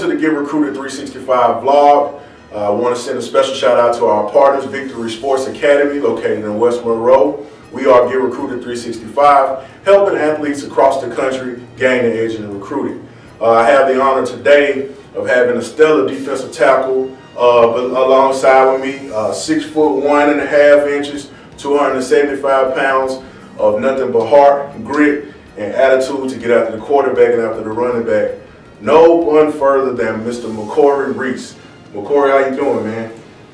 Welcome to the Get Recruited 365 vlog. I want to send a special shout out to our partners, Victory Sports Academy, located in West Monroe. We are Get Recruited 365, helping athletes across the country gain an edge in recruiting. I have the honor today of having a stellar defensive tackle alongside with me, 6 foot 1.5 inches, 275 pounds of nothing but heart, grit, and attitude to get after the quarterback and after the running back. No one further than Mr. Mikorri Reese. Mikorri, how you doing, man?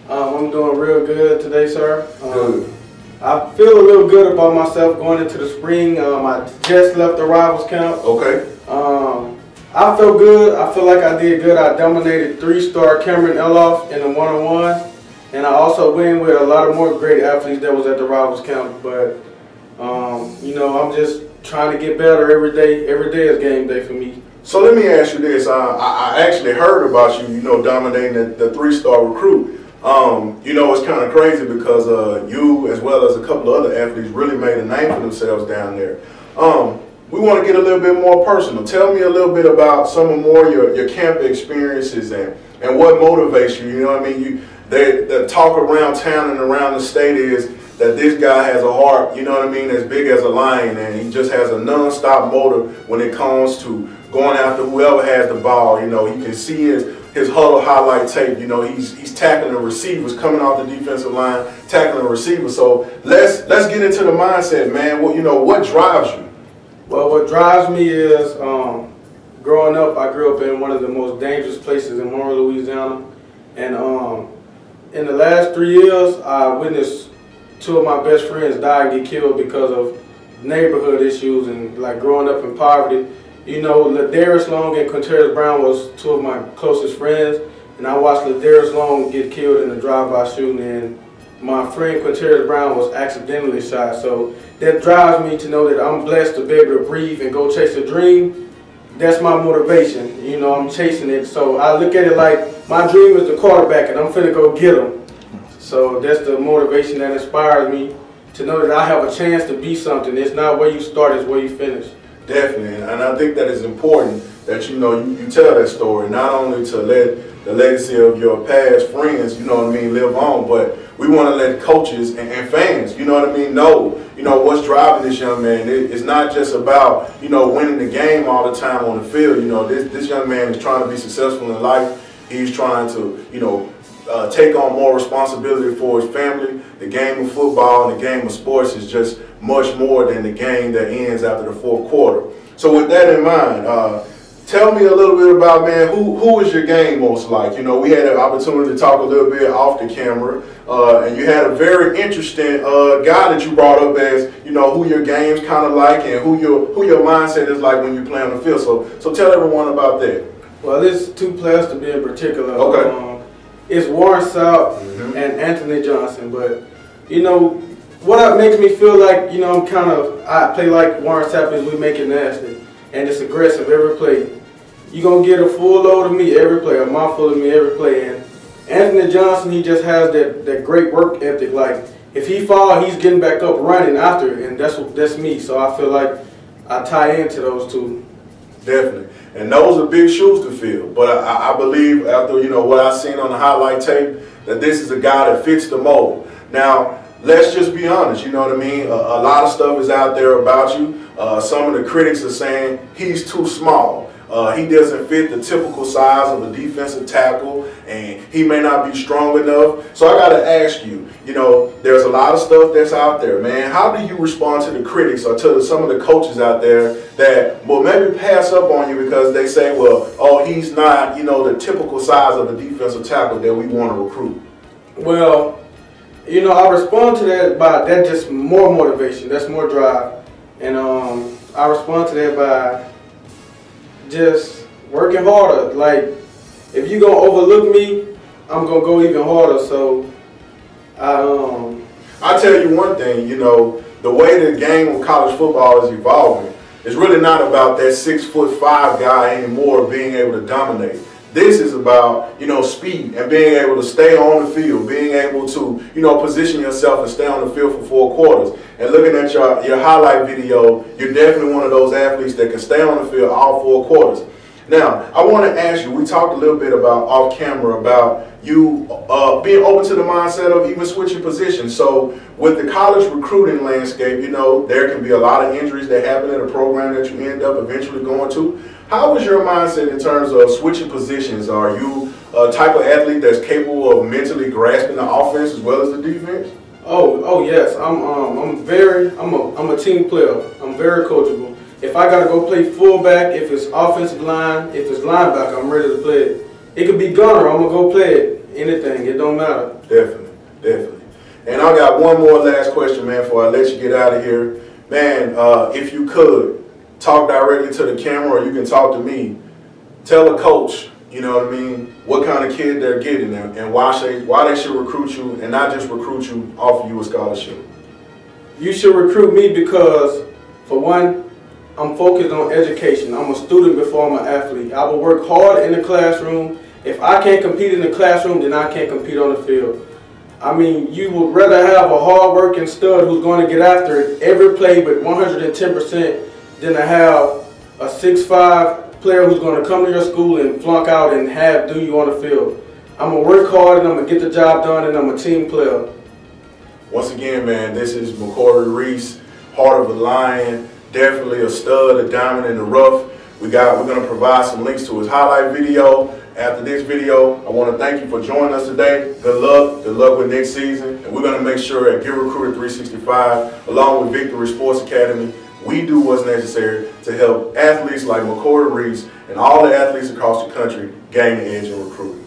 I'm doing real good today, sir. Good. I feel a little good about myself going into the spring. I just left the Rivals camp. Okay. I feel good. I feel like I did good. I dominated 3-star Cameron Eloff in the one-on-ones, and I also went with a lot of more great athletes that was at the Rivals camp. But you know, I'm just trying to get better every day. Every day is game day for me. So let me ask you this. I actually heard about you, dominating the 3-star recruit. You know, it's kind of crazy because you, as well as a couple of other athletes, really made a name for themselves down there. We want to get a little bit more personal. Tell me a little bit about some of your camp experiences and what motivates you. You know what I mean? The talk around town and around the state is that this guy has a heart, you know what I mean, as big as a lion, and he just has a non-stop motive when it comes to going after whoever has the ball. You know, you can see his huddle highlight tape. You know, he's tackling the receivers, coming off the defensive line, tackling the receivers. So let's get into the mindset, man. What drives you? Well, what drives me is growing up. I grew up in one of the most dangerous places in Monroe, Louisiana, and in the last 3 years, I witnessed 2 of my best friends die and get killed because of neighborhood issues and like growing up in poverty. You know, Ladarius Long and Quintez Brown was 2 of my closest friends, and I watched Ladarius Long get killed in a drive-by shooting, and my friend Quintez Brown was accidentally shot. So that drives me to know that I'm blessed to be able to breathe and go chase a dream. That's my motivation. You know, I'm chasing it. So I look at it like my dream is the quarterback, and I'm finna go get him. So that's the motivation that inspires me to know that I have a chance to be something. It's not where you start, it's where you finish. Definitely, and I think that it's important that you tell that story, not only to let the legacy of your past friends, live on, but we want to let coaches and fans, know what's driving this young man. It's not just about, winning the game all the time on the field. This young man is trying to be successful in life. He's trying to, take on more responsibility for his family. The game of football and the game of sports is just much more than the game that ends after the 4th quarter. So with that in mind, tell me a little bit about, man, who is your game most like? We had an opportunity to talk a little bit off the camera, and you had a very interesting guy that you brought up as, who your game's kind of like and who your mindset is like when you play on the field. So tell everyone about that. Well, there's 2 players to be in particular. Okay. It's Warren Sapp and Anthony Johnson, but what makes me feel like I play like Warren Sapp is we make it nasty and it's aggressive every play. You're gonna get a full load of me every play, a mouthful of me every play. And Anthony Johnson, he just has that great work ethic. Like if he falls, he's getting back up running after it, and that's me. So I feel like I tie into those 2. Definitely. And those are big shoes to fill. But I believe after, what I've seen on the highlight tape, that this is a guy that fits the mold. Now, let's just be honest, you know what I mean? A lot of stuff is out there about you. Some of the critics are saying he's too small. He doesn't fit the typical size of a defensive tackle, and he may not be strong enough. So I got to ask you, there's a lot of stuff that's out there, man. How do you respond to the critics or to some of the coaches out there that will maybe pass up on you because they say, well, oh, he's not, the typical size of a defensive tackle that we want to recruit? Well, I respond to that by just more motivation. That's more drive. And I respond to that by just working harder. Like, if you're going to overlook me, I'm going to go even harder. So, I tell you one thing, the way the game of college football is evolving, it's really not about that 6'5" guy anymore being able to dominate. This is about, speed and being able to stay on the field, being able to, position yourself and stay on the field for 4 quarters. And looking at your highlight video, you're definitely one of those athletes that can stay on the field all 4 quarters. Now, I want to ask you, we talked a little bit about off camera about you being open to the mindset of even switching positions. So with the college recruiting landscape, you know, there can be a lot of injuries that happen in a program that you end up eventually going to. How is your mindset in terms of switching positions? Are you a type of athlete that's capable of mentally grasping the offense as well as the defense? Oh yes, I'm a team player. I'm very coachable. If I gotta go play fullback, if it's offensive line, if it's linebacker, I'm ready to play it. It could be gunner, I'm gonna go play it. Anything, it don't matter. Definitely, definitely. And I got one more last question, man, before I let you get out of here. Man, if you could talk directly to the camera, or you can talk to me, tell a coach, you know what I mean, what kind of kid they're getting and why they should recruit you and not just recruit you, offer you a scholarship. You should recruit me because, for one, I'm focused on education. I'm a student before I'm an athlete. I will work hard in the classroom. If I can't compete in the classroom, then I can't compete on the field. I mean, you would rather have a hard-working stud who's going to get after it every play with 110% than to have a 6'5" player who's going to come to your school and flunk out and do you on the field. I'm going to work hard and I'm going to get the job done, and I'm a team player. Once again, man, this is Mikorri Reese, heart of a lion, definitely a stud, a diamond in the rough. We're going to provide some links to his highlight video. After this video, I want to thank you for joining us today. Good luck with next season. And we're going to make sure at Get Recruited 365, along with Victory Sports Academy, we do what's necessary to help athletes like Mikorri Reese and all the athletes across the country gain the edge in recruiting.